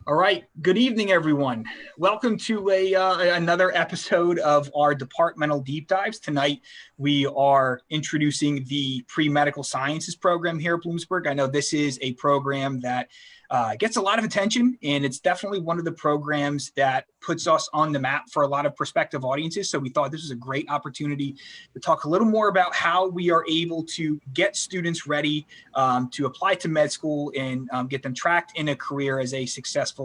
All right. Good evening, everyone. Welcome to another episode of our departmental deep dives. Tonight, we are introducing the pre-medical sciences program here at Bloomsburg. I know this is a program that gets a lot of attention, and it's definitely one of the programs that puts us on the map for a lot of prospective audiences. So we thought this was a great opportunity to talk a little more about how we are able to get students ready to apply to med school and get them tracked in a career as a successful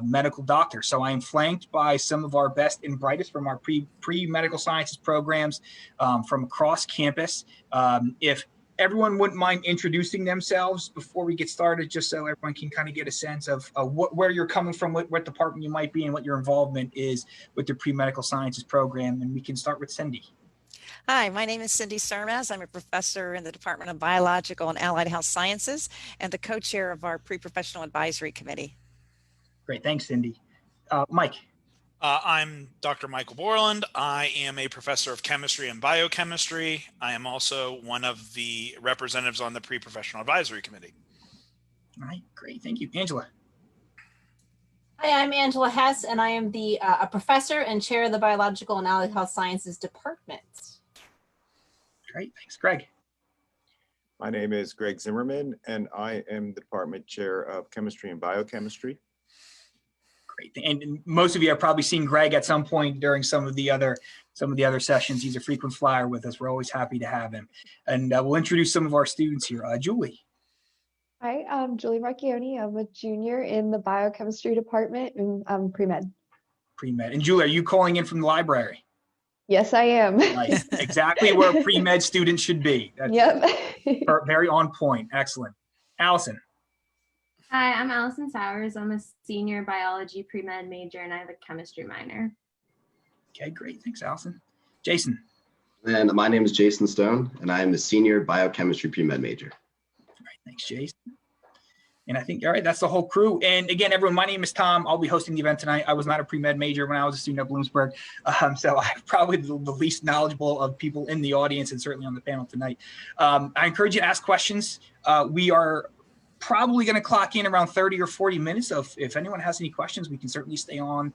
medical doctor. So I am flanked by some of our best and brightest from our pre-medical sciences programs from across campus. If everyone wouldn't mind introducing themselves before we get started, just so everyone can kind of get a sense of where you're coming from, what department you might be, and what your involvement is with the pre-medical sciences program. And we can start with Cindy. Hi, my name is Cindy Sermaz. I'm a professor in the Department of Biological and Allied Health Sciences and the co-chair of our Pre-Professional Advisory Committee. Great. Thanks, Cindy. Mike. I'm Dr. Michael Borland. I am a professor of chemistry and biochemistry. I am also one of the representatives on the Pre-Professional Advisory Committee. All right, great. Thank you. Angela. Hi, I'm Angela Hess, and I am a professor and chair of the Biological and Allied Health Sciences Department. Great. Thanks, Greg. My name is Greg Zimmerman, and I am the department chair of chemistry and biochemistry. Great. And most of you have probably seen Greg at some point during some of the other sessions. He's a frequent flyer with us. We're always happy to have him. And we'll introduce some of our students here. Julie. Hi, I'm Julie Marchioni. I'm a junior in the biochemistry department and I'm pre-med. Pre-med. And Julie, are you calling in from the library? Yes, I am. Nice. Exactly where a pre-med student should be. That's yep. Very on point. Excellent. Allison. Hi, I'm Allison Sowers. I'm a senior biology pre-med major and I have a chemistry minor. Okay, great. Thanks, Allison. Jason. And my name is Jason Stone, and I am the senior biochemistry pre-med major. All right, thanks, Jason. And I think, all right, that's the whole crew. And again, everyone, my name is Tom. I'll be hosting the event tonight. I was not a pre-med major when I was a student at Bloomsburg. So I'm probably the least knowledgeable of people in the audience and certainly on the panel tonight. I encourage you to ask questions. We are probably going to clock in around 30 or 40 minutes. So if anyone has any questions, we can certainly stay on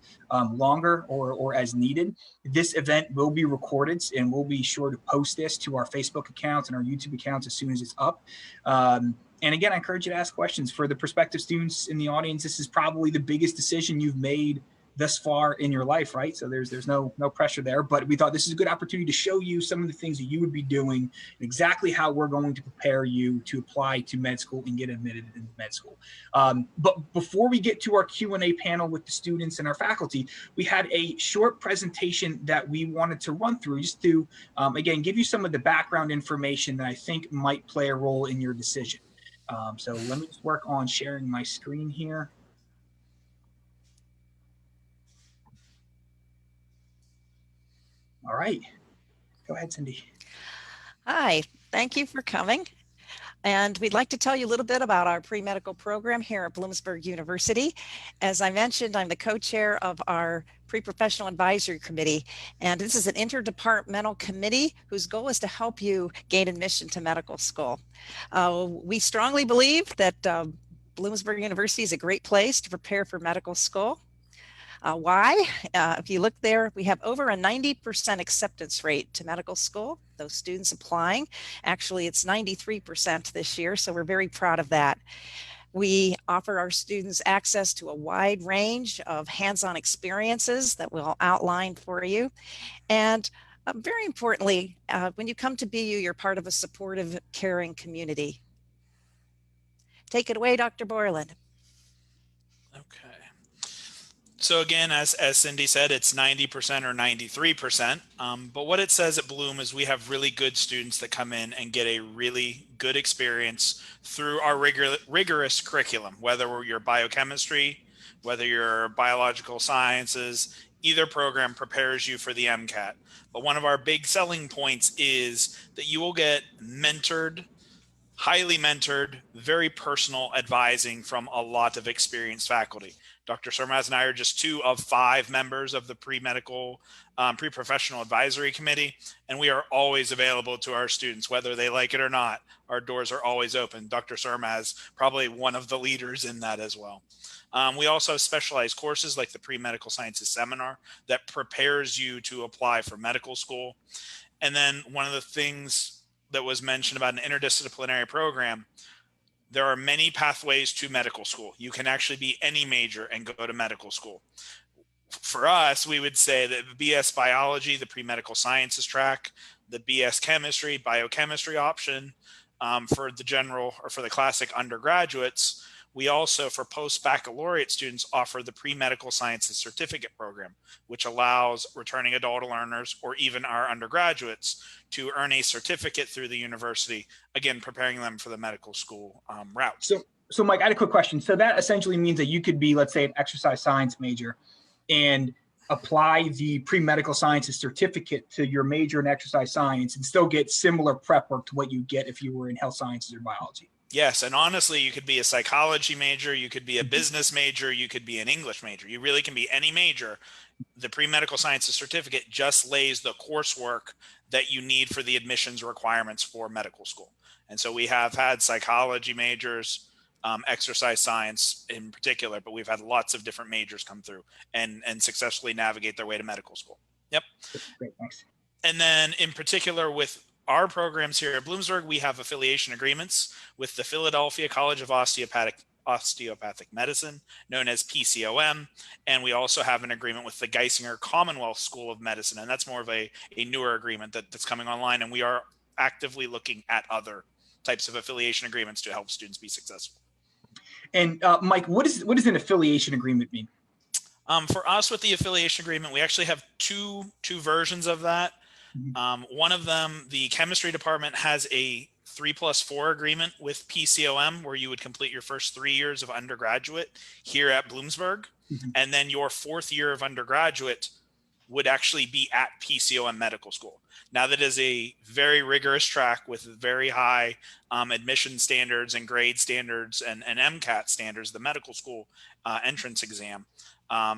longer or as needed. This event will be recorded and we'll be sure to post this to our Facebook accounts and our YouTube accounts as soon as it's up. And again, I encourage you to ask questions. For the prospective students in the audience, this is probably the biggest decision you've made thus far in your life, right? So there's no pressure there, but we thought this is a good opportunity to show you some of the things that you would be doing and exactly how we're going to prepare you to apply to med school and get admitted into med school. But before we get to our Q&A panel with the students and our faculty, we had a short presentation that we wanted to run through just to, again, give you some of the background information that I think might play a role in your decision. So let me just work on sharing my screen here. All right. Go ahead, Cindy. Hi, thank you for coming. And we'd like to tell you a little bit about our pre-medical program here at Bloomsburg University. As I mentioned, I'm the co-chair of our Pre-Professional Advisory Committee, and this is an interdepartmental committee whose goal is to help you gain admission to medical school. We strongly believe that Bloomsburg University is a great place to prepare for medical school. Why? If you look there, we have over a 90% acceptance rate to medical school. Those students applying, actually it's 93% this year, so we're very proud of that. We offer our students access to a wide range of hands-on experiences that we'll outline for you. And very importantly, when you come to BU, you're part of a supportive, caring community. Take it away, Dr. Borland. Okay. So again, as Cindy said, it's 90% or 93%. But what it says at Bloom is we have really good students that come in and get a really good experience through our rigorous curriculum, whether you're biochemistry, whether you're biological sciences, either program prepares you for the MCAT. But one of our big selling points is that you will get mentored highly mentored, very personal advising from a lot of experienced faculty. Dr. Surmaz and I are just 2 of 5 members of the pre-medical, pre-professional advisory committee, and we are always available to our students, whether they like it or not. Our doors are always open. Dr. Surmaz, probably one of the leaders in that as well. We also have specialized courses like the pre-medical sciences seminar that prepares you to apply for medical school. And then one of the things that was mentioned about an interdisciplinary program, there are many pathways to medical school. You can actually be any major and go to medical school. For us, we would say that BS biology, the pre-medical sciences track, the BS chemistry, biochemistry option, for the general or for the classic undergraduates. We also, for post-baccalaureate students, offer the pre-medical sciences certificate program, which allows returning adult learners or even our undergraduates to earn a certificate through the university, again, preparing them for the medical school route. So Mike, I had a quick question. So that essentially means that you could be, let's say, an exercise science major and apply the pre-medical sciences certificate to your major in exercise science and still get similar prep work to what you get if you were in health sciences or biology. Yes, and honestly, you could be a psychology major, you could be a business major, you could be an English major. You really can be any major. The pre-medical sciences certificate just lays the coursework that you need for the admissions requirements for medical school. And so we have had psychology majors, exercise science in particular, but we've had lots of different majors come through and successfully navigate their way to medical school. Yep. Great, thanks. And then in particular with our programs here at Bloomsburg, we have affiliation agreements with the Philadelphia College of Osteopathic Medicine, known as PCOM. And we also have an agreement with the Geisinger Commonwealth School of Medicine. And that's more of a newer agreement that's coming online. And we are actively looking at other types of affiliation agreements to help students be successful. And Mike, what does an affiliation agreement mean? For us with the affiliation agreement, we actually have two versions of that. One of them, the chemistry department has a 3+4 agreement with PCOM, where you would complete your first 3 years of undergraduate here at Bloomsburg. And then your 4th year of undergraduate would actually be at PCOM Medical School. Now, that is a very rigorous track with very high admission standards and grade standards and MCAT standards, the medical school entrance exam.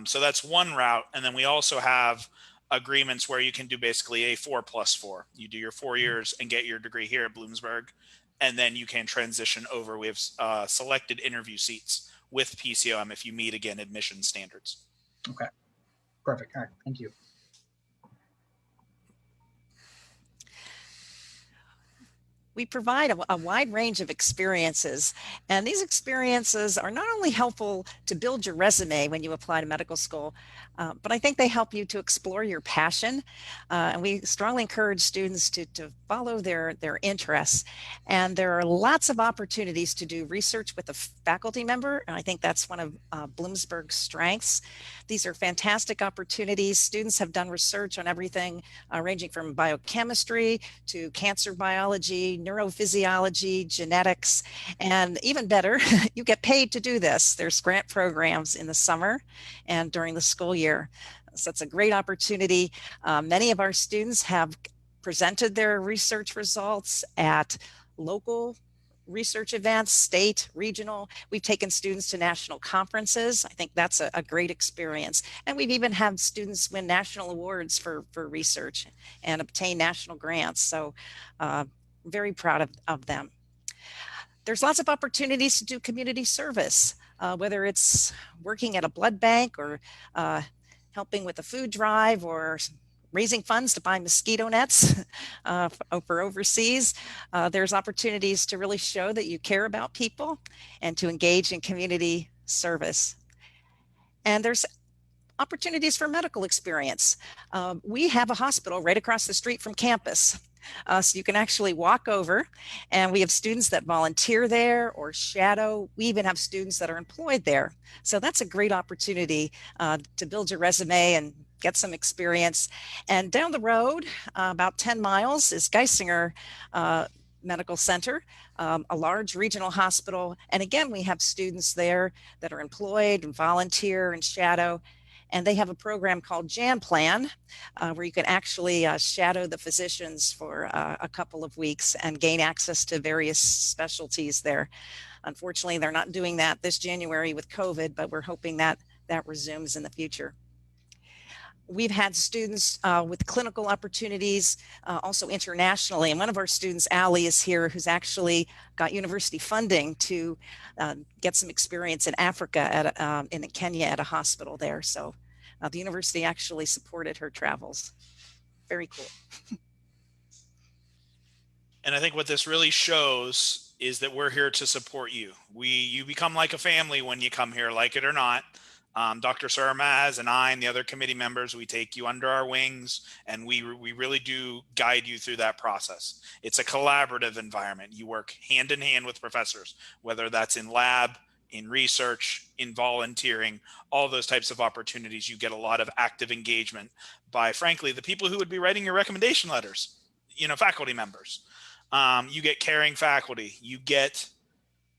So that's one route. And then we also have agreements where you can do basically a 4+4. You do your 4 years and get your degree here at Bloomsburg, and then you can transition over. We have selected interview seats with PCOM if you meet, again, admission standards. Okay, perfect. All right, thank you. We provide a wide range of experiences, and these experiences are not only helpful to build your resume when you apply to medical school, but I think they help you to explore your passion. And we strongly encourage students to follow their interests. And there are lots of opportunities to do research with a faculty member, and I think that's one of Bloomsburg's strengths. These are fantastic opportunities. Students have done research on everything ranging from biochemistry to cancer biology, neurophysiology, genetics, and even better, you get paid to do this. There's grant programs in the summer and during the school year. So it's a great opportunity. Many of our students have presented their research results at local research events, state, regional. We've taken students to national conferences. I think that's a great experience. And we've even had students win national awards for research and obtain national grants. So very proud of them. There's lots of opportunities to do community service, whether it's working at a blood bank or helping with a food drive or raising funds to buy mosquito nets for overseas. There's opportunities to really show that you care about people and to engage in community service. And there's opportunities for medical experience. We have a hospital right across the street from campus. So you can actually walk over, and we have students that volunteer there or shadow. We even have students that are employed there. So that's a great opportunity to build your resume and get some experience. And down the road, about 10 miles, is Geisinger Medical Center, a large regional hospital. And again, we have students there that are employed and volunteer and shadow. And they have a program called Jam Plan, where you can actually shadow the physicians for a couple of weeks and gain access to various specialties there. Unfortunately, they're not doing that this January with COVID, but we're hoping that that resumes in the future. We've had students with clinical opportunities, also internationally. And one of our students, Allie, is here, who's actually got university funding to get some experience in Africa, in Kenya at a hospital there. So the university actually supported her travels. Very cool. And I think what this really shows is that we're here to support you. You become like a family when you come here, like it or not. Dr. Surmaz and I and the other committee members, we take you under our wings, and we really do guide you through that process. It's a collaborative environment. You work hand in hand with professors, whether that's in lab, in research, in volunteering, all those types of opportunities. You get a lot of active engagement by, frankly, the people who would be writing your recommendation letters, faculty members. You get caring faculty. You get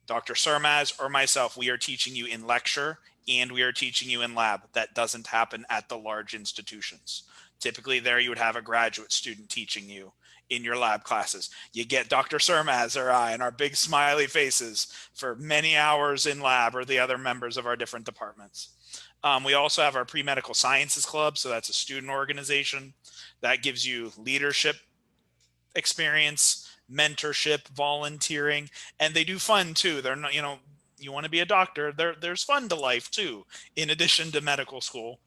Dr. Surmaz or myself. We are teaching you in lecture and we are teaching you in lab. That doesn't happen at the large institutions. Typically there you would have a graduate student teaching you in your lab classes. You get Dr. Surmaz or I and our big smiley faces for many hours in lab, or the other members of our different departments. We also have our pre-medical sciences club. So that's a student organization that gives you leadership experience, mentorship, volunteering, and they do fun too. They're not, you want to be a doctor, there's fun to life too, in addition to medical school.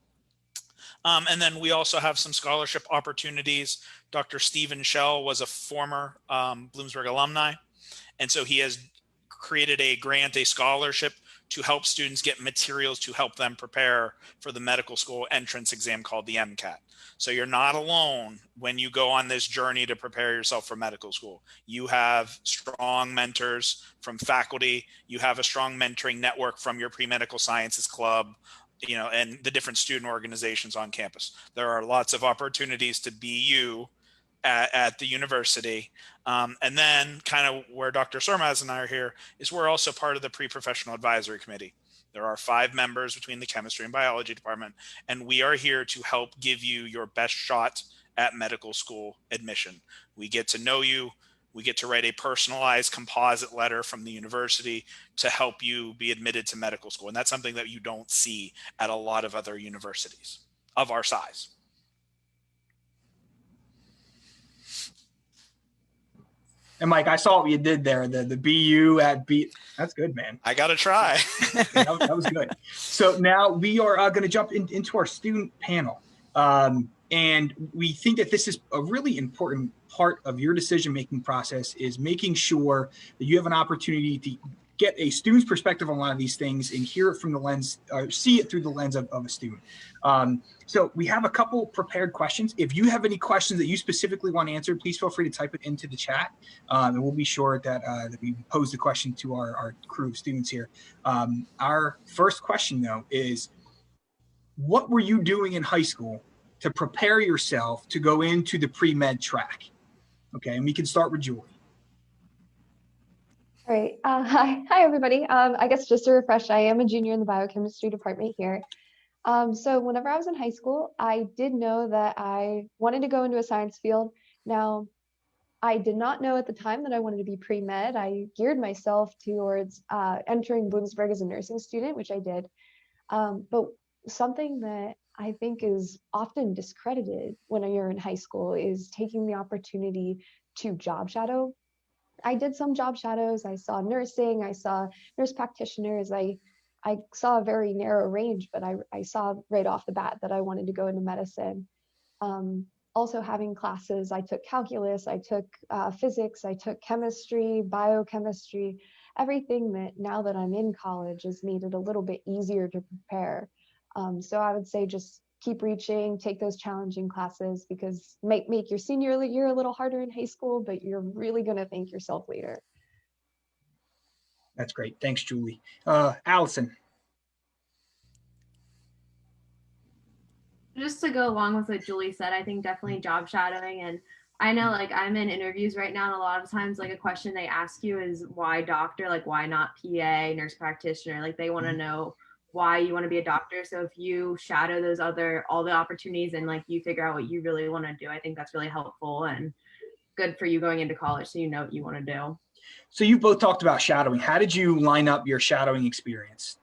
And then we also have some scholarship opportunities. Dr. Stephen Shell was a former Bloomsburg alumni, and so he has created a scholarship to help students get materials to help them prepare for the medical school entrance exam called the MCAT. So you're not alone when you go on this journey to prepare yourself for medical school. You have strong mentors from faculty. You have a strong mentoring network from your pre-medical sciences club, and the different student organizations on campus. There are lots of opportunities to be you at the university. And then kind of where Dr. Surmaz and I are here is we're also part of the pre-professional advisory committee. There are 5 members between the chemistry and biology department, and we are here to help give you your best shot at medical school admission. We get to know you. We get to write a personalized composite letter from the university to help you be admitted to medical school. And that's something that you don't see at a lot of other universities of our size. And Mike, I saw what you did there. The BU at B. That's good, man. I got to try. that was good. So now we are going to jump into our student panel. And we think that this is a really important part of your decision-making process, is making sure that you have an opportunity to get a student's perspective on a lot of these things and hear it from the lens, or see it through the lens of a student. So we have a couple prepared questions. If you have any questions that you specifically want answered, please feel free to type it into the chat. And we'll be sure that we pose the question to our crew of students here. Our first question, though, is what were you doing in high school to prepare yourself to go into the pre-med track? Okay, and we can start with Julie. All right. Hi, everybody. I guess just to refresh, I am a junior in the biochemistry department here. So whenever I was in high school, I did know that I wanted to go into a science field. Now, I did not know at the time that I wanted to be pre-med. I geared myself towards entering Bloomsburg as a nursing student, which I did. But something that I think is often discredited when you're in high school is taking the opportunity to job shadow. I did some job shadows. I saw nursing, I saw nurse practitioners. I saw a very narrow range, but I saw right off the bat that I wanted to go into medicine. Also having classes, I took calculus, I took physics, I took chemistry, biochemistry, everything that now that I'm in college has made it a little bit easier to prepare. So I would say just keep reaching, take those challenging classes, because make your senior year a little harder in high school, but you're really going to thank yourself later. That's great. Thanks, Julie. Allison. Just to go along with what Julie said, I think definitely job shadowing. And I know, like, I'm in interviews right now, and a lot of times, like, a question they ask you is why doctor, like, why not PA, nurse practitioner? Like, they want to know why you want to be a doctor. So if you shadow all the opportunities and like you figure out what you really want to do, I think that's really helpful and good for you going into college, so you know what you want to do. So you both talked about shadowing. How did you line up your shadowing experience?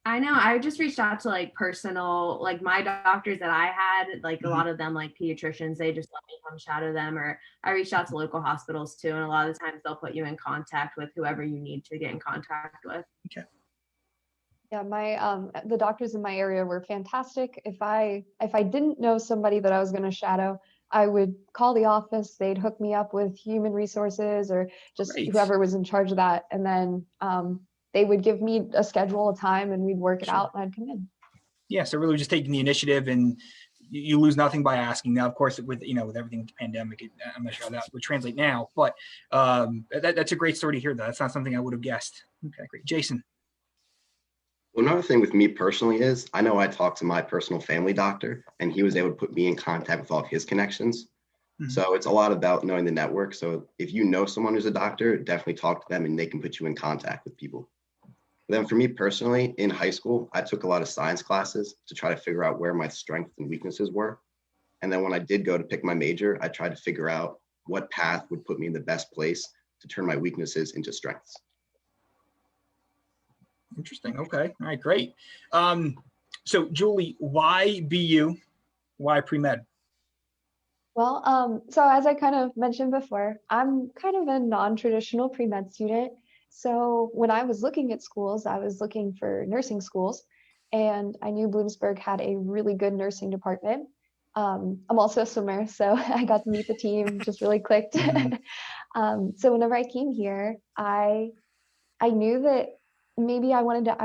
I know. I just reached out to like personal, like my doctors that I had, like a lot of them, like pediatricians, they just let me come shadow them. Or I reached out to local hospitals too. And a lot of the times they'll put you in contact with whoever you need to get in contact with. Okay. Yeah, the doctors in my area were fantastic. If I didn't know somebody that I was going to shadow, I would call the office. They'd hook me up with human resources or just Great. whoever was in charge of that, and then they would give me a schedule, a time, and we'd work it Sure. out, and I'd come in. Yeah, so really just taking the initiative, and you lose nothing by asking. Now, of course, with everything with the pandemic, I'm not sure how that would translate now, but that's a great story to hear. That's not something I would have guessed. Okay, great. Jason. Well, another thing with me personally is I know I talked to my personal family doctor, and he was able to put me in contact with all of his connections. So it's a lot about knowing the network. So if you know someone who's a doctor, definitely talk to them and they can put you in contact with people. Then for me personally, in high school, I took a lot of science classes to try to figure out where my strengths and weaknesses were. And then when I did go to pick my major, I tried to figure out what path would put me in the best place to turn my weaknesses into strengths. Interesting. Okay. All right, great. So Julie, why BU? Why pre-med? Well, so as I kind of mentioned before, I'm kind of a non-traditional pre-med student. So when I was looking at schools, I was looking for nursing schools, and I knew Bloomsburg had a really good nursing department. I'm also a swimmer, so I got to meet the team, just really clicked. So whenever I came here, I knew that maybe I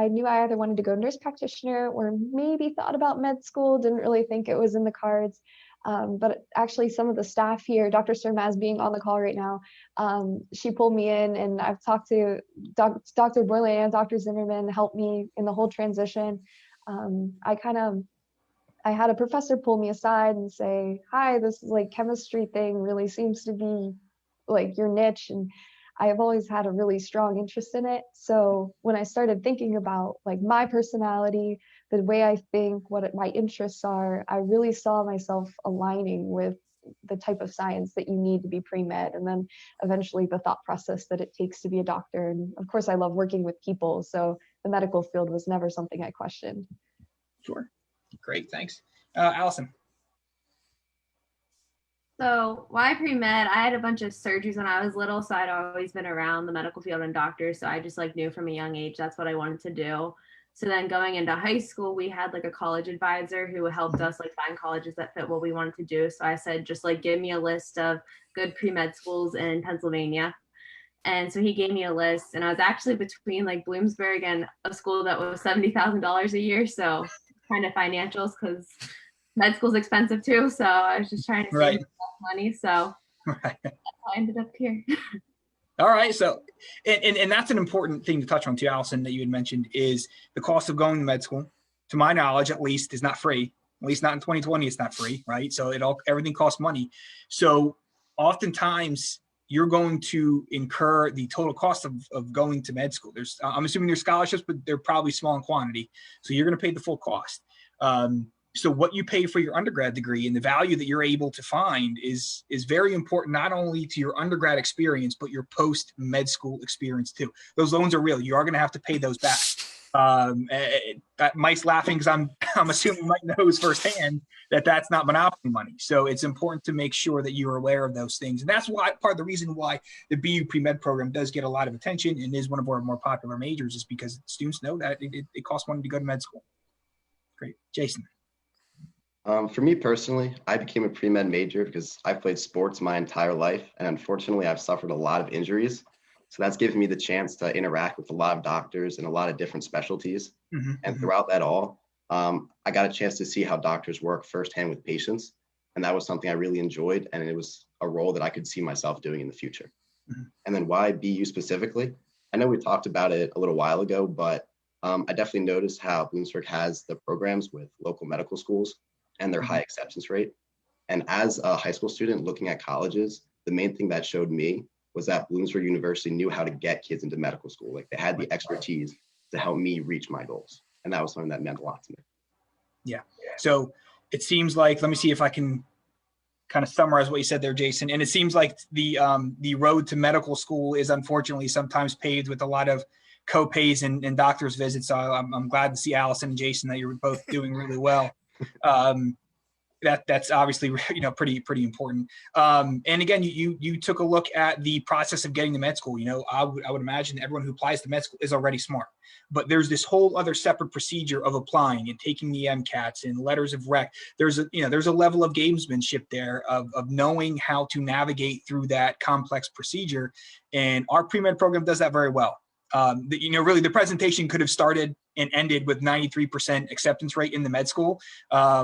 knew I either wanted to go nurse practitioner or maybe thought about med school, didn't really think it was in the cards. But actually some of the staff here, Dr. Surmaz being on the call right now, she pulled me in, and I've talked to Dr. Borley and Dr. Zimmerman helped me in the whole transition. I had a professor pull me aside and say, hi, this like chemistry thing really seems to be like your niche. And I have always had a really strong interest in it. So when I started thinking about like my personality, the way I think, what my interests are, I really saw myself aligning with the type of science that you need to be pre-med, and then eventually the thought process that it takes to be a doctor. And of course, I love working with people, so the medical field was never something I questioned. Sure. Great. Thanks. Allison. So why pre-med? I had a bunch of surgeries when I was little, so I'd always been around the medical field and doctors. So I just like knew from a young age that's what I wanted to do. So then going into high school, we had like a college advisor who helped us like find colleges that fit what we wanted to do. So I said, just like give me a list of good pre-med schools in Pennsylvania. And so he gave me a list, and I was actually between like Bloomsburg and a school that was $70,000 a year. So kind of financials, because med school's expensive too. So I was just trying to save money. So that's how I ended up here. All right. So, and that's an important thing to touch on too, Allison, that you had mentioned, is the cost of going to med school, to my knowledge, at least, is not free. At least not in 2020, it's not free, right? So everything costs money. So oftentimes you're going to incur the total cost of going to med school. I'm assuming there's scholarships, but they're probably small in quantity. So you're going to pay the full cost. So what you pay for your undergrad degree and the value that you're able to find is very important, not only to your undergrad experience, but your post-med school experience too. Those loans are real. You are going to have to pay those back. Mike's laughing because I'm assuming Mike knows firsthand that that's not monopoly money. So it's important to make sure that you're aware of those things. And that's why part of the reason why the BU pre-med program does get a lot of attention and is one of our more popular majors, is because students know that it costs money to go to med school. Great. Jason. For me personally, I became a pre-med major because I've played sports my entire life, and unfortunately I've suffered a lot of injuries. So that's given me the chance to interact with a lot of doctors and a lot of different specialties. And throughout that all, I got a chance to see how doctors work firsthand with patients. And that was something I really enjoyed, and it was a role that I could see myself doing in the future. And then why BU specifically? I know we talked about it a little while ago, but I definitely noticed how Bloomsburg has the programs with local medical schools and their high acceptance rate. And as a high school student looking at colleges, the main thing that showed me was that Bloomsburg University knew how to get kids into medical school. Like they had the expertise to help me reach my goals. And that was something that meant a lot to me. Yeah. So it seems like, let me see if I can kind of summarize what you said there, Jason. And it seems like the road to medical school is unfortunately sometimes paved with a lot of co-pays and doctor's visits. So I'm glad to see Allison and Jason that you're both doing really well. That's obviously, you know, pretty important. And again, you took a look at the process of getting to med school. You know, I would imagine everyone who applies to med school is already smart, but there's this whole other separate procedure of applying and taking the MCATs and letters of rec. There's a level of gamesmanship there of knowing how to navigate through that complex procedure. And our pre-med program does that very well. Really the presentation could have started and ended with 93% acceptance rate in the med school.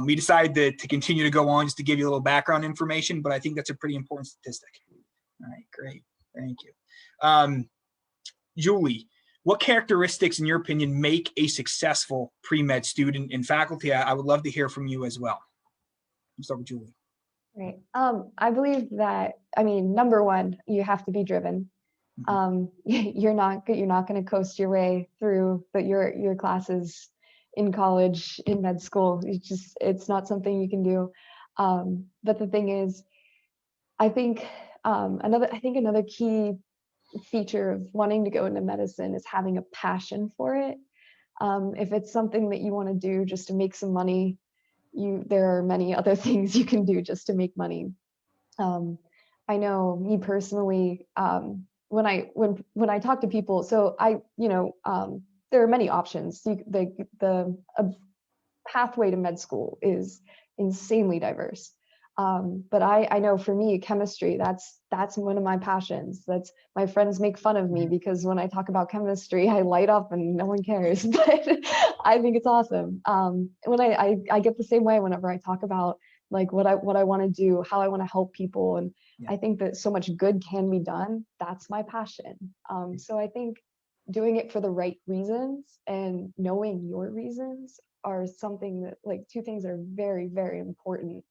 We decided to continue to go on just to give you a little background information, but I think that's a pretty important statistic. All right, great. Thank you. Julie, what characteristics, in your opinion, make a successful pre-med student? And faculty, I would love to hear from you as well. Let's start with Julie. Right. I believe that, I mean, number one, you have to be driven. You're not going to coast your way through your classes in college, in med school. It's not something you can do. But the thing is, I think another key feature of wanting to go into medicine is having a passion for it. If it's something that you want to do just to make some money, there are many other things you can do just to make money. I know me personally, when I talk to people, so there are many options. The pathway to med school is insanely diverse. But I know for me, chemistry, that's one of my passions. That's my friends make fun of me because when I talk about chemistry, I light up and no one cares, but I think it's awesome. When I get the same way whenever I talk about like what I want to do, how I want to help people. And I think that so much good can be done. That's my passion. So I think doing it for the right reasons and knowing your reasons are something that, like, two things that are very, very important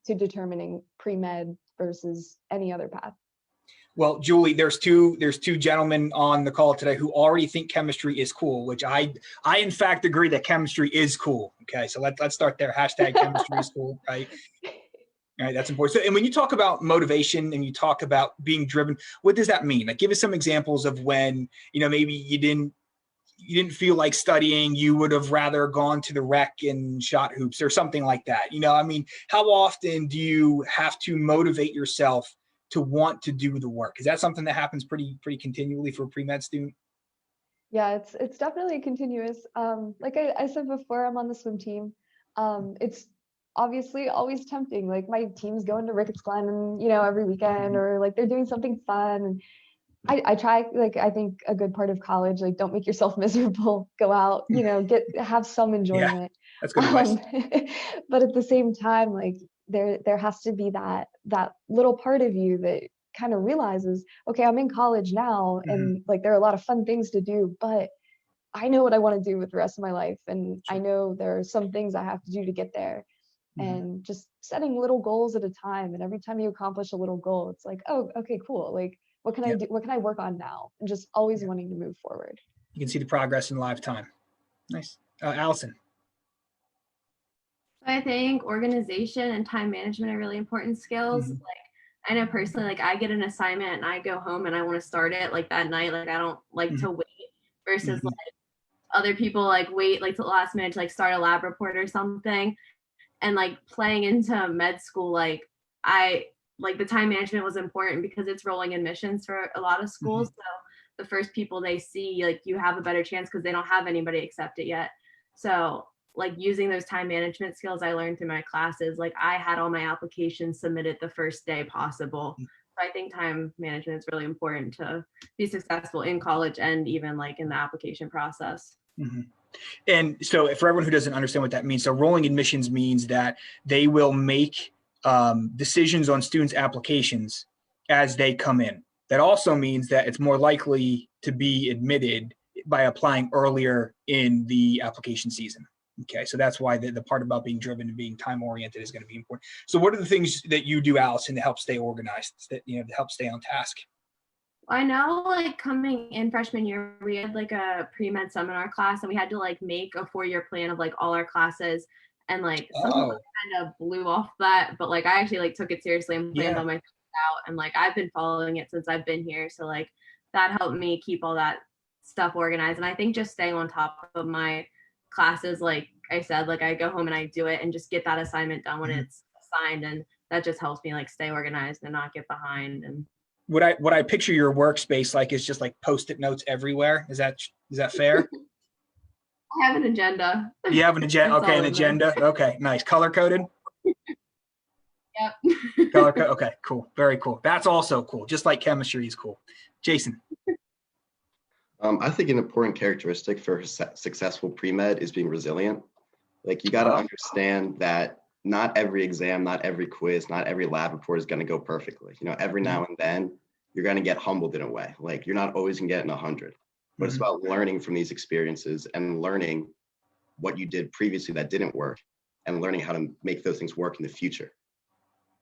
to determining pre-med versus any other path. Well, Julie, there's two gentlemen on the call today who already think chemistry is cool, which I in fact agree that chemistry is cool. Okay, so let's start there. Hashtag chemistry is cool, right? All right, that's important. So, and when you talk about motivation and you talk about being driven, what does that mean? Like, give us some examples of when, maybe you didn't feel like studying, you would have rather gone to the rec and shot hoops or something like that. How often do you have to motivate yourself to want to do the work? Is that something that happens pretty continually for a pre-med student? Yeah, it's definitely continuous. Like I said before, I'm on the swim team. It's obviously always tempting. Like, my team's going to Ricketts Glen and, every weekend, or like they're doing something fun. And I try, like, I think a good part of college, like, don't make yourself miserable, go out, have some enjoyment. Yeah, that's good advice. But at the same time, like, there has to be that little part of you that kind of realizes, okay, I'm in college now, and like, there are a lot of fun things to do, but I know what I want to do with the rest of my life. And I know there are some things I have to do to get there. And just setting little goals at a time. And every time you accomplish a little goal, it's like, oh, okay, cool. Like, what can I do? What can I work on now? And just always wanting to move forward. You can see the progress in live time. Nice. Allison. I think organization and time management are really important skills. Like, I know personally, like, I get an assignment and I go home and I want to start it like that night. Like, I don't like to wait versus like other people like wait like to the last minute to like start a lab report or something. And like playing into med school, like, the time management was important because it's rolling admissions for a lot of schools. So the first people they see, like, you have a better chance because they don't have anybody accept it yet. So like, using those time management skills I learned through my classes, like, I had all my applications submitted the first day possible. So I think time management is really important to be successful in college and even like in the application process. And so for everyone who doesn't understand what that means, so rolling admissions means that they will make decisions on students' applications as they come in. That also means that it's more likely to be admitted by applying earlier in the application season. Okay, so that's why the part about being driven and being time-oriented is going to be important. So what are the things that you do, Allison, to help stay organized, to help stay on task? I know, like coming in freshman year, we had like a pre-med seminar class and we had to like make a 4-year plan of like all our classes. And like some of us kind of blew off that, but like I actually like took it seriously and planned on my out. And like I've been following it since I've been here. So like that helped me keep all that stuff organized. And I think just staying on top of my classes, like I said, like I go home and I do it and just get that assignment done when it's assigned. And that just helps me like stay organized and not get behind. And what I picture your workspace like is just like Post-it notes everywhere. Is that fair? I have an agenda. You have an agenda. Okay, an agenda. Okay, nice. Color coded. Yep. Color code. Okay, cool. Very cool. That's also cool. Just like chemistry is cool. Jason. I think an important characteristic for successful pre-med is being resilient. Like you got to understand that not every exam, not every quiz, not every lab report is going to go perfectly. You know, every now and then you're going to get humbled in a way. Like you're not always going to get an 100, but it's about learning from these experiences and learning what you did previously that didn't work and learning how to make those things work in the future.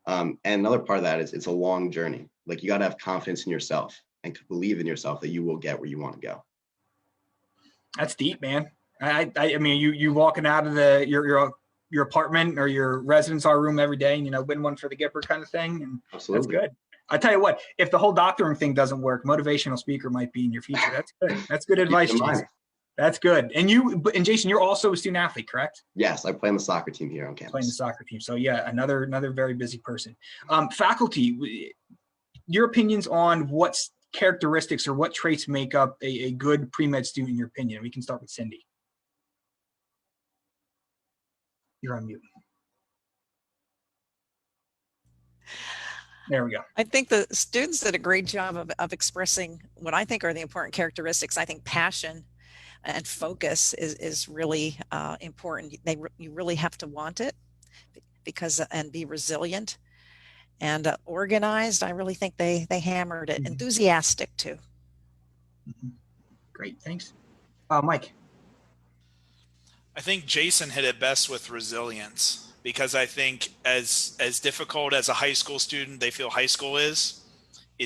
And another part of that is it's a long journey. Like you got to have confidence in yourself and believe in yourself that you will get where you want to go. That's deep, man. I mean, you walking out of your apartment or your residence hall room every day and, you know, win one for the Gipper kind of thing. And absolutely. That's good. I tell you what, if the whole doctoring thing doesn't work, motivational speaker might be in your future. That's good. That's good advice, Jason. That's good. And Jason, you're also a student athlete, correct? Yes, I play on the soccer team here on campus. Playing the soccer team. So yeah, another very busy person. Faculty, your opinions on what's characteristics or what traits make up a good pre-med student in your opinion? We can start with Cindy. You're on mute. There we go. I think the students did a great job of expressing what I think are the important characteristics. I think passion and focus is really important. You really have to want it and be resilient and organized. I really think they hammered it. Enthusiastic too. Great, thanks. Mike. I think Jason hit it best with resilience, because I think as difficult as a high school student they feel high school is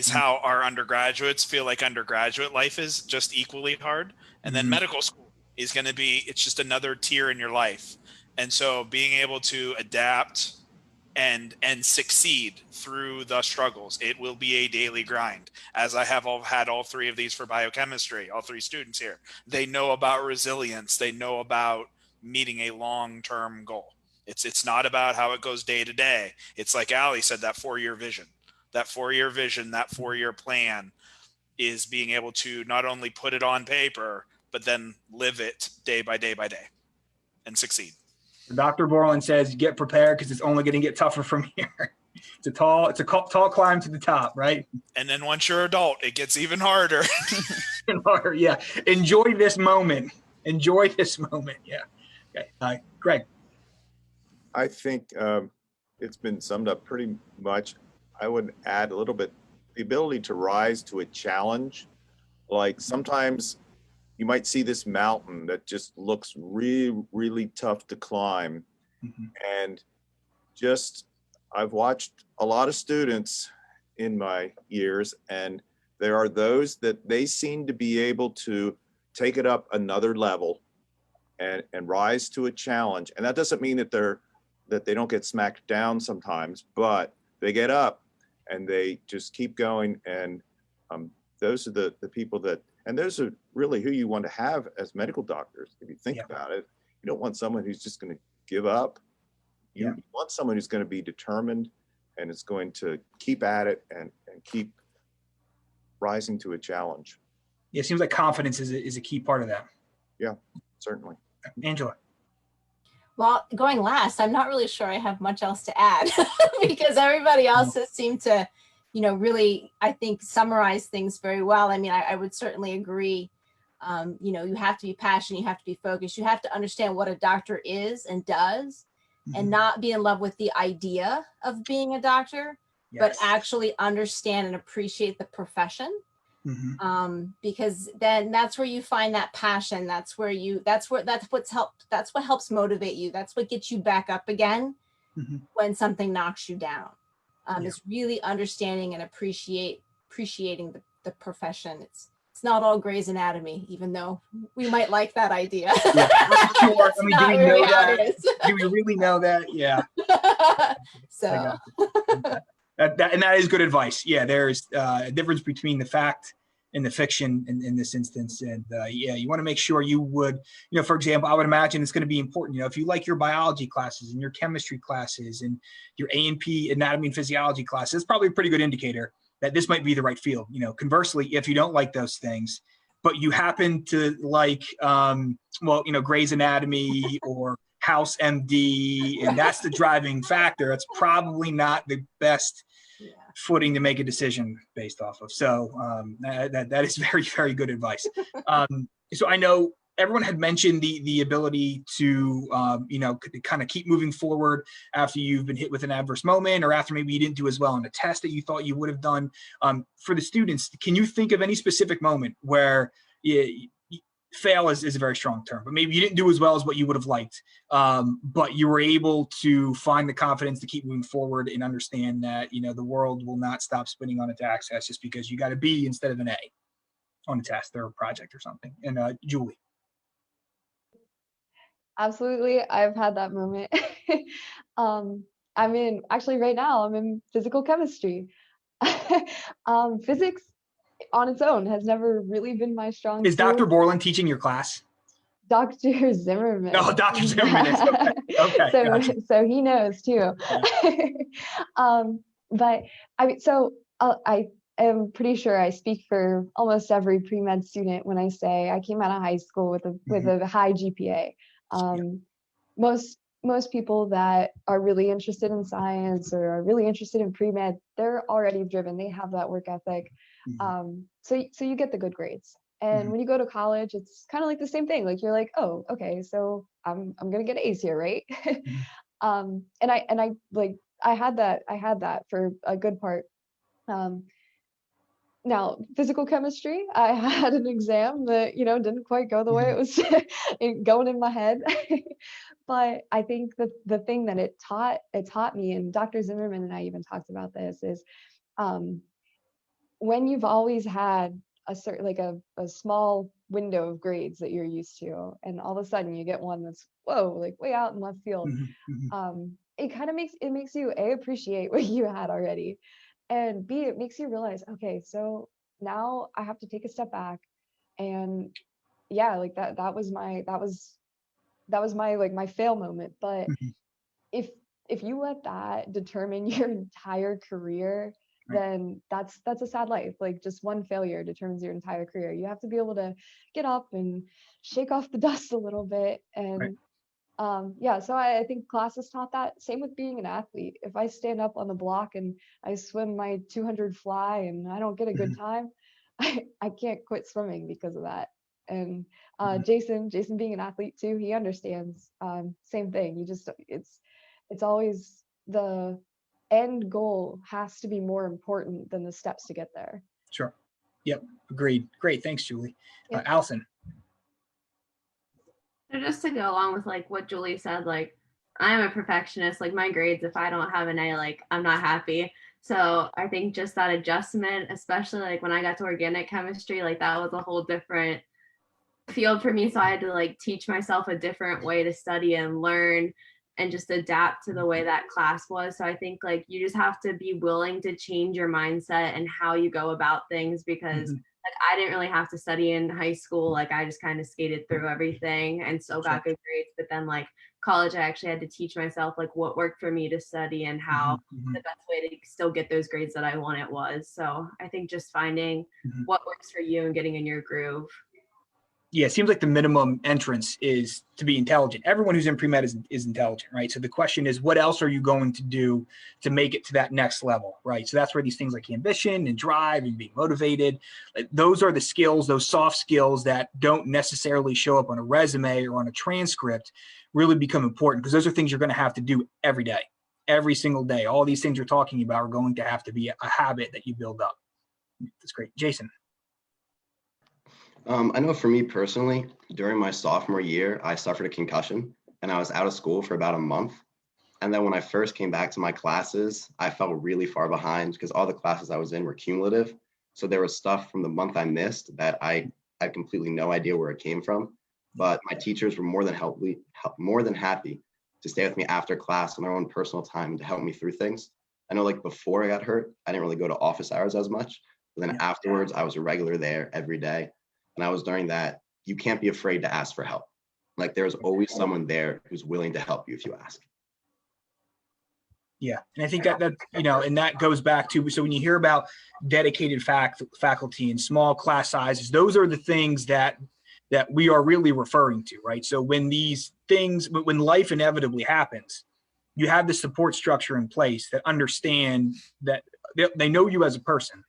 how our undergraduates feel like undergraduate life is just equally hard. And then medical school is going to be, it's just another tier in your life. And so being able to adapt and succeed through the struggles, it will be a daily grind. As I have had all three of these for biochemistry, all three students here, they know about resilience. They know about meeting a long-term goal. It's not about how it goes day to day. It's like Ali said, that 4-year vision, that 4-year plan is being able to not only put it on paper, but then live it day by day and succeed. Dr. Borland says, get prepared because it's only going to get tougher from here. It's a tall climb to the top, right? And then once you're adult, it gets even harder. Yeah. Enjoy this moment. Yeah. Okay. Greg. I think it's been summed up pretty much. I would add a little bit, the ability to rise to a challenge. Like sometimes you might see this mountain that just looks really, really tough to climb. And just, I've watched a lot of students in my years, and there are those that they seem to be able to take it up another level and rise to a challenge. And that doesn't mean that they don't get smacked down sometimes, but they get up and they just keep going. And those are the people that, and those are really who you want to have as medical doctors. If you think about it, you don't want someone who's just going to give up. You want someone who's going to be determined and is going to keep at it and keep rising to a challenge. Yeah, it seems like confidence is a key part of that. Yeah, certainly. Angela. Well, going last, I'm not really sure I have much else to add because everybody else has seemed to, really, I think, summarize things very well. I mean, I would certainly agree. You have to be passionate, you have to be focused, you have to understand what a doctor is and does, and not be in love with the idea of being a doctor, but actually understand and appreciate the profession. Because then that's where you find that passion. That's what helps motivate you. That's what gets you back up again when something knocks you down. Is really understanding and appreciating the profession. It's not all Grey's Anatomy, even though we might like that idea. Yeah, sure. I mean, do we know how it that? is. Do we really know that? Yeah. So I got you. And that is good advice. Yeah, there's a difference between the fact and the fiction in this instance. And yeah, you want to make sure you would, for example, I would imagine it's going to be important, if you like your biology classes and your chemistry classes and your A&P anatomy and physiology classes, it's probably a pretty good indicator that this might be the right field. Conversely, if you don't like those things, but you happen to like, Grey's Anatomy or House MD, and that's the driving factor, it's probably not the best footing to make a decision based off of. So that is very, very good advice. So I know everyone had mentioned the ability to, kind of keep moving forward after you've been hit with an adverse moment, or after maybe you didn't do as well on a test that you thought you would have done. For the students, can you think of any specific moment where fail is a very strong term, but maybe you didn't do as well as what you would have liked, but you were able to find the confidence to keep moving forward and understand that, the world will not stop spinning on its axis just because you got a B instead of an A on a test or a project or something? And Julie. Absolutely. I've had that moment. Actually right now, I'm in physical chemistry. Physics on its own has never really been my strong Is suit. Dr. Borland teaching your class? Dr. Zimmerman. No, Dr. Zimmerman is. Okay. Gotcha. So he knows too. Yeah. But I am pretty sure I speak for almost every pre-med student when I say I came out of high school with a high GPA. Most people that are really interested in science or are really interested in pre-med, they're already driven. They have that work ethic. So you get the good grades. And when you go to college, it's kind of like the same thing. Like you're like, oh, okay, so I'm gonna get A's here, right? And I had that for a good part. Now, physical chemistry, I had an exam that, didn't quite go the way it was going in my head. But I think the thing that it taught me, and Dr. Zimmerman and I even talked about this, is when you've always had a certain, like a small window of grades that you're used to, and all of a sudden you get one that's, whoa, like way out in left field. It kind of makes you A, appreciate what you had already, and B, it makes you realize, okay, so now I have to take a step back. And yeah, like that was my like my fail moment. But if you let that determine your entire career, then that's a sad life. Like just one failure determines your entire career. You have to be able to get up and shake off the dust a little bit. And so I think classes taught that. Same with being an athlete. If I stand up on the block and I swim my 200 fly and I don't get a good time, I can't quit swimming because of that. And Jason being an athlete too, he understands. Same thing. It's always the end goal has to be more important than the steps to get there. Sure. Yep. Agreed. Great. Thanks, Julie. Yeah. Allison. So just to go along with like what Julie said, like I'm a perfectionist, like my grades, if I don't have an A, like I'm not happy. So I think just that adjustment, especially like when I got to organic chemistry, like that was a whole different field for me. So I had to like teach myself a different way to study and learn and just adapt to the way that class was. So I think like you just have to be willing to change your mindset and how you go about things, because like I didn't really have to study in high school. Like I just kind of skated through everything and still got good grades. But then like college, I actually had to teach myself like what worked for me to study and how the best way to still get those grades that I wanted was. So I think just finding what works for you and getting in your groove. Yeah, it seems like the minimum entrance is to be intelligent. Everyone who's in pre-med is intelligent, right? So the question is, what else are you going to do to make it to that next level, right? So that's where these things like ambition and drive and being motivated, like those are the skills, those soft skills that don't necessarily show up on a resume or on a transcript, really become important, because those are things you're going to have to do every day, every single day. All these things you're talking about are going to have to be a habit that you build up. That's great. Jason. I know for me personally, during my sophomore year, I suffered a concussion and I was out of school for about a month. And then when I first came back to my classes, I felt really far behind because all the classes I was in were cumulative. So there was stuff from the month I missed that I had completely no idea where it came from. But my teachers were more than happy to stay with me after class on their own personal time to help me through things. I know like before I got hurt, I didn't really go to office hours as much. But then afterwards, I was a regular there every day. And I was learning that you can't be afraid to ask for help. Like there's always someone there who's willing to help you if you ask. Yeah, and I think that and that goes back to, so when you hear about dedicated faculty and small class sizes, those are the things that we are really referring to, right? So when when life inevitably happens, you have the support structure in place that understand that they know you as a person,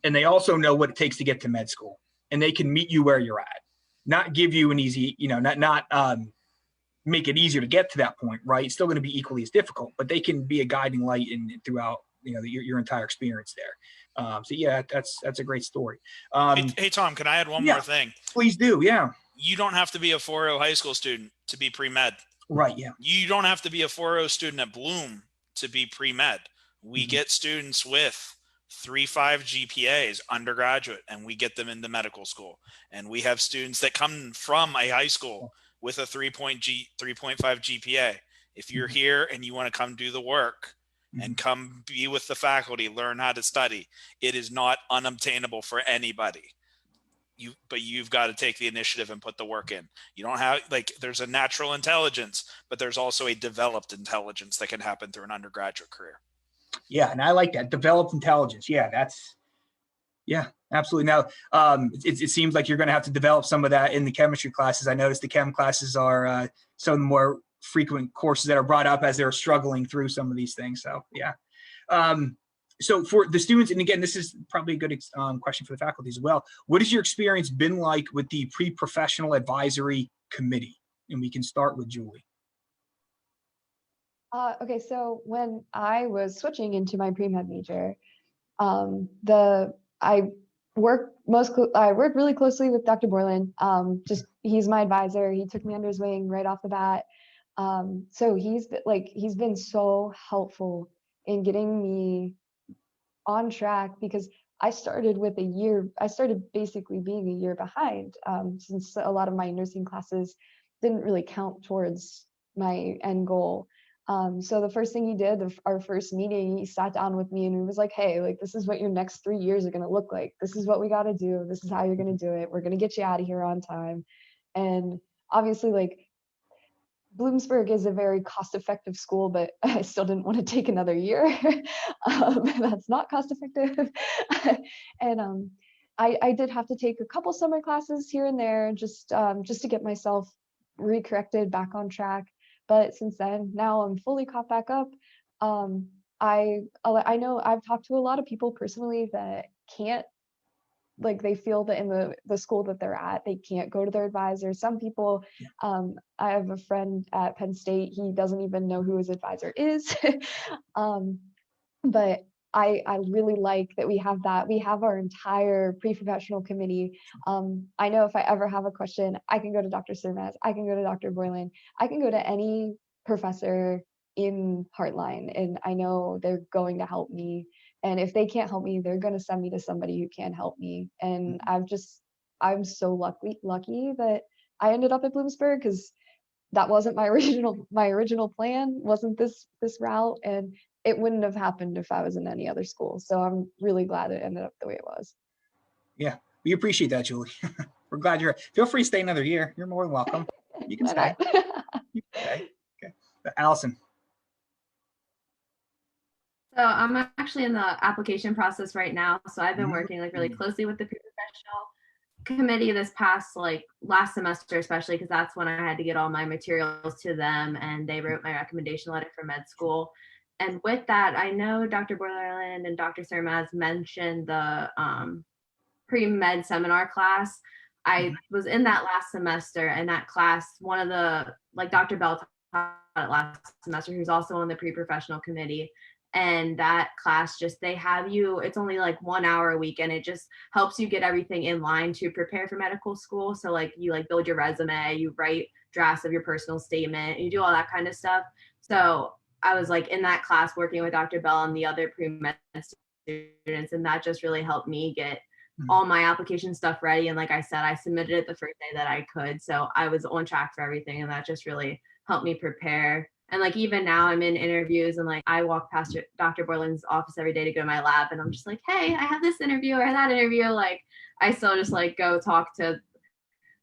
and they also know what it takes to get to med school, and they can meet you where you're at, not give you an easy, not make it easier to get to that point, right? It's still going to be equally as difficult, but they can be a guiding light throughout, your entire experience there. So yeah, that's a great story. Hey, Tom, can I add one more thing? Please do. Yeah. You don't have to be a 4.0 high school student to be pre-med. Right. Yeah. You don't have to be a 4.0 student at Bloom to be pre-med. We get students with 3.5 GPAs, undergraduate, and we get them into medical school. And we have students that come from a high school with a 3.5 GPA. If you're here and you want to come do the work and come be with the faculty, learn how to study, it is not unobtainable for anybody. But you've got to take the initiative and put the work in. You don't have, there's a natural intelligence, but there's also a developed intelligence that can happen through an undergraduate career. Yeah. And I like that, developed intelligence. Yeah, absolutely. Now, it seems like you're going to have to develop some of that in the chemistry classes. I noticed the chem classes are some of the more frequent courses that are brought up as they're struggling through some of these things. So yeah. So for the students, and again, this is probably a good question for the faculty as well. What has your experience been like with the pre-professional advisory committee? And we can start with Julie. Okay, so when I was switching into my pre-med major, I worked really closely with Dr. Borland. He's my advisor. He took me under his wing right off the bat. So he's been so helpful in getting me on track, because I started basically being a year behind, since a lot of my nursing classes didn't really count towards my end goal. So the first thing he did, our first meeting, he sat down with me and he was like, hey, this is what your next 3 years are going to look like. This is what we got to do. This is how you're going to do it. We're going to get you out of here on time. And obviously, Bloomsburg is a very cost-effective school, but I still didn't want to take another year. That's not cost-effective. And I did have to take a couple summer classes here and there, just to get myself recorrected back on track. But since then, now I'm fully caught back up. I know I've talked to a lot of people personally that can't, they feel that in the school that they're at, they can't go to their advisor. Some people, I have a friend at Penn State, he doesn't even know who his advisor is. But I really like that we have that. We have our entire pre-professional committee. I know if I ever have a question, I can go to Dr. Surmaz, I can go to Dr. Boylan, I can go to any professor in Heartline, and I know they're going to help me. And if they can't help me, they're going to send me to somebody who can help me. And I'm so lucky that I ended up at Bloomsburg, because that wasn't my original plan, wasn't this route, and it wouldn't have happened if I was in any other school. So I'm really glad it ended up the way it was. Yeah, we appreciate that, Julie. We're glad feel free to stay another year. You're more than welcome. You can stay. You can stay. Okay. Allison. So I'm actually in the application process right now. So I've been working really closely with the pre-professional committee this past last semester, especially because that's when I had to get all my materials to them, and they wrote my recommendation letter for med school. And with that, I know Dr. Borland and Dr. Surmaz mentioned the pre-med seminar class. I was in that last semester, and that class, one of the, Dr. Bell taught it last semester, who's also on the pre-professional committee. And that class, they have you, it's only 1 hour a week, and it just helps you get everything in line to prepare for medical school. So you build your resume, you write drafts of your personal statement, you do all that kind of stuff. So I was in that class working with Dr. Bell and the other pre-med students, and that just really helped me get all my application stuff ready. And like I said, I submitted it the first day that I could, so I was on track for everything, and that just really helped me prepare. And like even now I'm in interviews, and like I walk past Dr. Borland's office every day to go to my lab, and I'm just like, hey, I have this interview or that interview. Like I still just like go talk to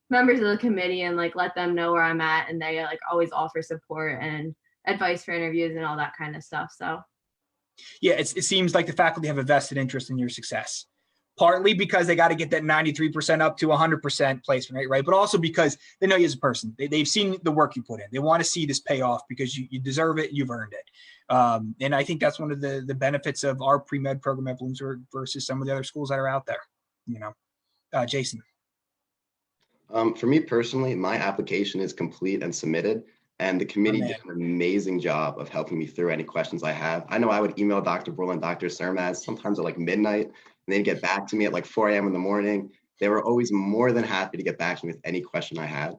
members of the committee and like let them know where I'm at, and they like always offer support and advice for interviews and all that kind of stuff. So yeah, it seems like the faculty have a vested interest in your success, partly because they got to get that 93% up to 100% placement rate, right? But also because they know you as a person. They've seen the work you put in. They want to see this pay off because you deserve it. You've earned it. And I think that's one of the benefits of our pre-med program at Bloomsburg versus some of the other schools that are out there, you know. Jason. For me personally, my application is complete and submitted, and the committee did an amazing job of helping me through any questions I have. I know I would email Dr. Borland, Dr. Sermaz sometimes at like midnight, and they'd get back to me at like 4 a.m. in the morning. They were always more than happy to get back to me with any question I had.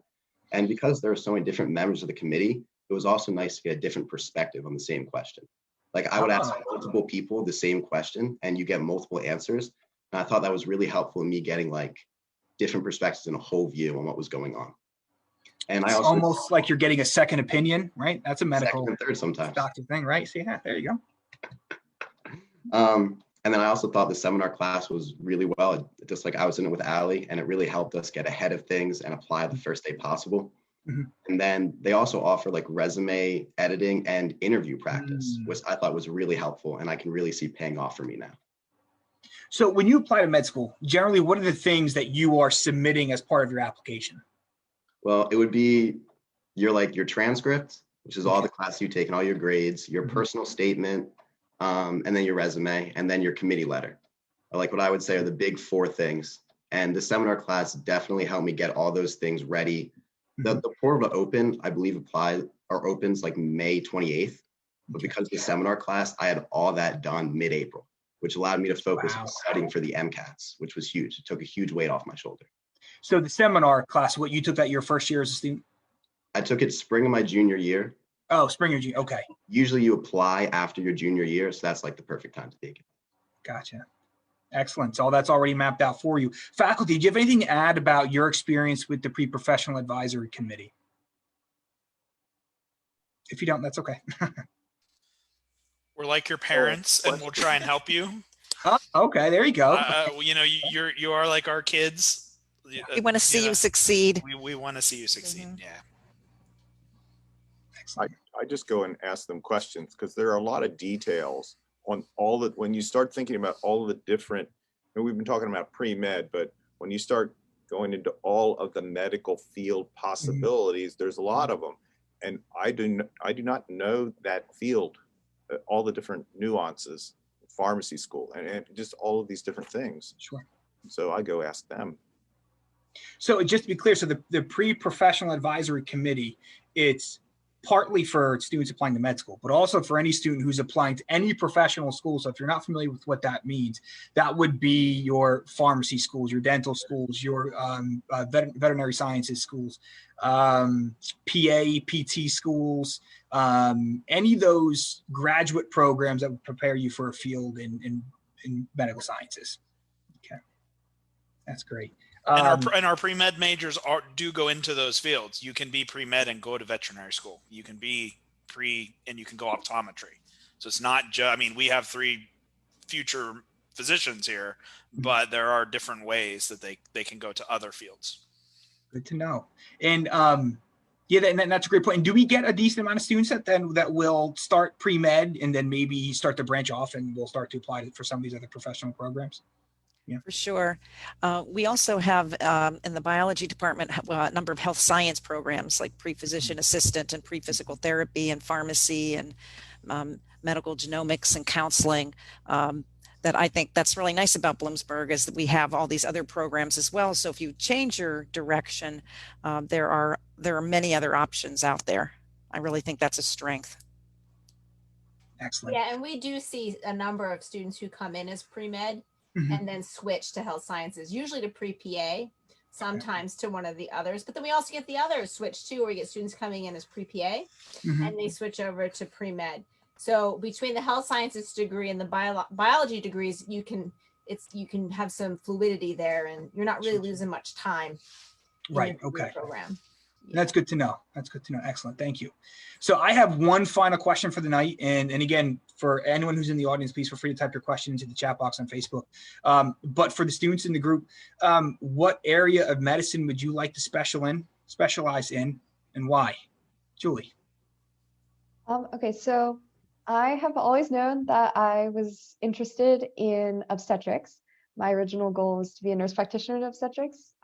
And because there are so many different members of the committee, it was also nice to get a different perspective on the same question. Like I would ask multiple people the same question and you get multiple answers. And I thought that was really helpful in me getting like different perspectives and a whole view on what was going on. And It's I also almost like you're getting a second opinion, right? That's a medical second and third sometimes doctor thing, right? See that? There you go. And then I also thought the seminar class was really well, just like I was in it with Allie, and it really helped us get ahead of things and apply the first day possible. Mm-hmm. And then they also offer like resume editing and interview practice, which I thought was really helpful, and I can really see paying off for me now. So when you apply to med school, generally, what are the things that you are submitting as part of your application? Well, it would be your transcript, which is all the classes you take and all your grades, your personal statement, and then your resume, and then your committee letter. Like what I would say are the big 4 things. And the seminar class definitely helped me get all those things ready. The portal to open, I believe, opens like May 28th. But because of the seminar class, I had all that done mid-April, which allowed me to focus on studying for the MCATs, which was huge. It took a huge weight off my shoulder. So the seminar class, what you took that your first year as a student? I took it spring of my junior year. Oh, spring of junior. Okay. Usually you apply after your junior year, so that's like the perfect time to take it. Gotcha. Excellent. So all that's already mapped out for you. Faculty, do you have anything to add about your experience with the Pre-Professional Advisory Committee? If you don't, that's okay. We're like your parents, and we'll try and help you. Oh, okay, there you go. You know, you are like our kids. We want to see you succeed. We want to see you succeed. Yeah. Excellent. I just go and ask them questions because there are a lot of details on all that. When you start thinking about all the different, and we've been talking about pre-med, but when you start going into all of the medical field possibilities, there's a lot of them. And I do not know that field, all the different nuances, pharmacy school, and just all of these different things. Sure. So I go ask them. So just to be clear, so the Pre-Professional Advisory Committee, it's partly for students applying to med school, but also for any student who's applying to any professional school. So if you're not familiar with what that means, that would be your pharmacy schools, your dental schools, your veterinary sciences schools, PA, PT schools, any of those graduate programs that would prepare you for a field in medical sciences. Okay, that's great. And our pre-med majors do go into those fields. You can be pre-med and go to veterinary school. You can be and you can go optometry. So it's not just, I mean, we have 3 future physicians here, but there are different ways that they can go to other fields. Good to know. And yeah, that's a great point. And do we get a decent amount of students that will start pre-med and then maybe start to branch off and will start to apply for some of these other professional programs? Yeah, for sure. We also have in the biology department a number of health science programs like pre-physician assistant and pre-physical therapy and pharmacy and medical genomics and counseling. That I think that's really nice about Bloomsburg is that we have all these other programs as well. So if you change your direction, there are many other options out there. I really think that's a strength. Excellent. Yeah, and we do see a number of students who come in as pre-med and then switch to health sciences, usually to pre-PA, sometimes to one of the others. But then we also get the others switch too, where we get students coming in as pre-PA and they switch over to pre-med. So between the health sciences degree and the biology degrees, you can have some fluidity there, and you're not really losing much time. Right. Okay. Program. Yeah. That's good to know. That's good to know. Excellent. Thank you. So I have one final question for the night. And again, for anyone who's in the audience, please feel free to type your question into the chat box on Facebook. But for the students in the group, what area of medicine would you like to specialize in, and why? Julie. Okay, so I have always known that I was interested in obstetrics. My original goal was to be a nurse practitioner in obstetrics.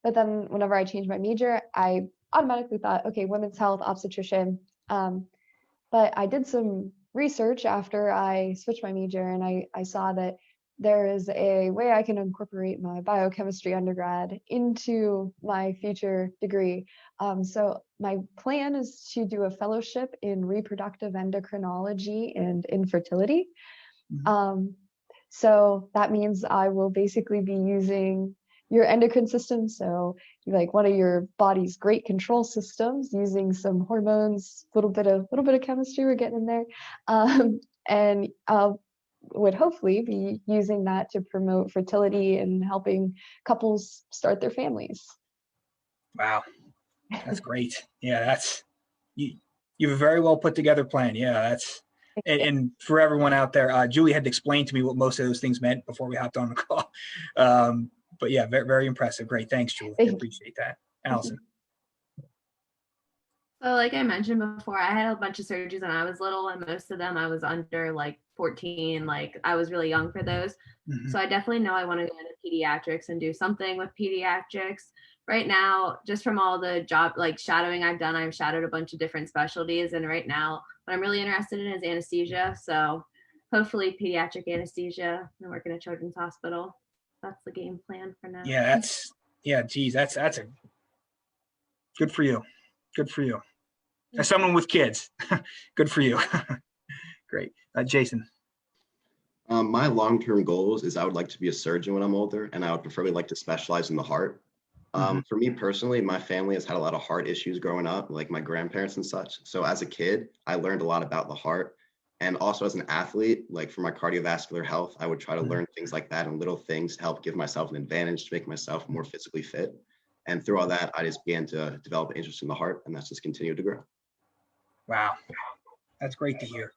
But then whenever I changed my major, I automatically thought, okay, women's health, obstetrician. But I did some research after I switched my major, and I saw that there is a way I can incorporate my biochemistry undergrad into my future degree. So my plan is to do a fellowship in reproductive endocrinology and infertility. Mhm. So that means I will basically be using your endocrine system, so like one of your body's great control systems, using some hormones, little bit of chemistry we're getting in there, and would hopefully be using that to promote fertility and helping couples start their families. Wow. That's great. Yeah, that's you have a very well put together plan. Yeah, that's and for everyone out there, Julie had to explain to me what most of those things meant before we hopped on the call. But yeah, very, very impressive. Great. Thanks, Julie. I appreciate that. Allison. So like I mentioned before, I had a bunch of surgeries when I was little, and most of them I was under like 14. Like I was really young for those. Mhm. So I definitely know I want to go into pediatrics and do something with pediatrics. Right now, just from all the job like shadowing I've done, I've shadowed a bunch of different specialties. And right now, what I'm really interested in is anesthesia. So hopefully pediatric anesthesia and work in a children's hospital. That's the game plan for now. Yeah, geez, that's a good for you. Good for you. As someone with kids, good for you. Great. Jason. My long-term goals is I would like to be a surgeon when I'm older, and I would preferably like to specialize in the heart. For me personally, my family has had a lot of heart issues growing up, like my grandparents and such. So as a kid, I learned a lot about the heart. And also as an athlete, like for my cardiovascular health, I would try to learn things like that and little things to help give myself an advantage to make myself more physically fit. And through all that, I just began to develop an interest in the heart, and that's just continued to grow. Wow. That's great to hear.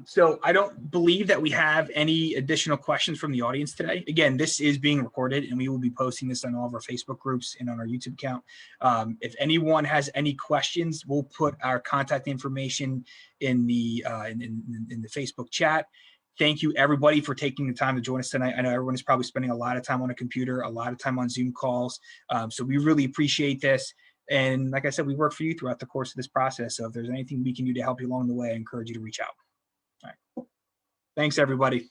So I don't believe that we have any additional questions from the audience today. Again, this is being recorded, and we will be posting this on all of our Facebook groups and on our YouTube account. If anyone has any questions, we'll put our contact information in the Facebook chat. Thank you, everybody, for taking the time to join us tonight. I know everyone is probably spending a lot of time on a computer, a lot of time on Zoom calls. So we really appreciate this. And like I said, we work for you throughout the course of this process. So if there's anything we can do to help you along the way, I encourage you to reach out. All right. Thanks, everybody.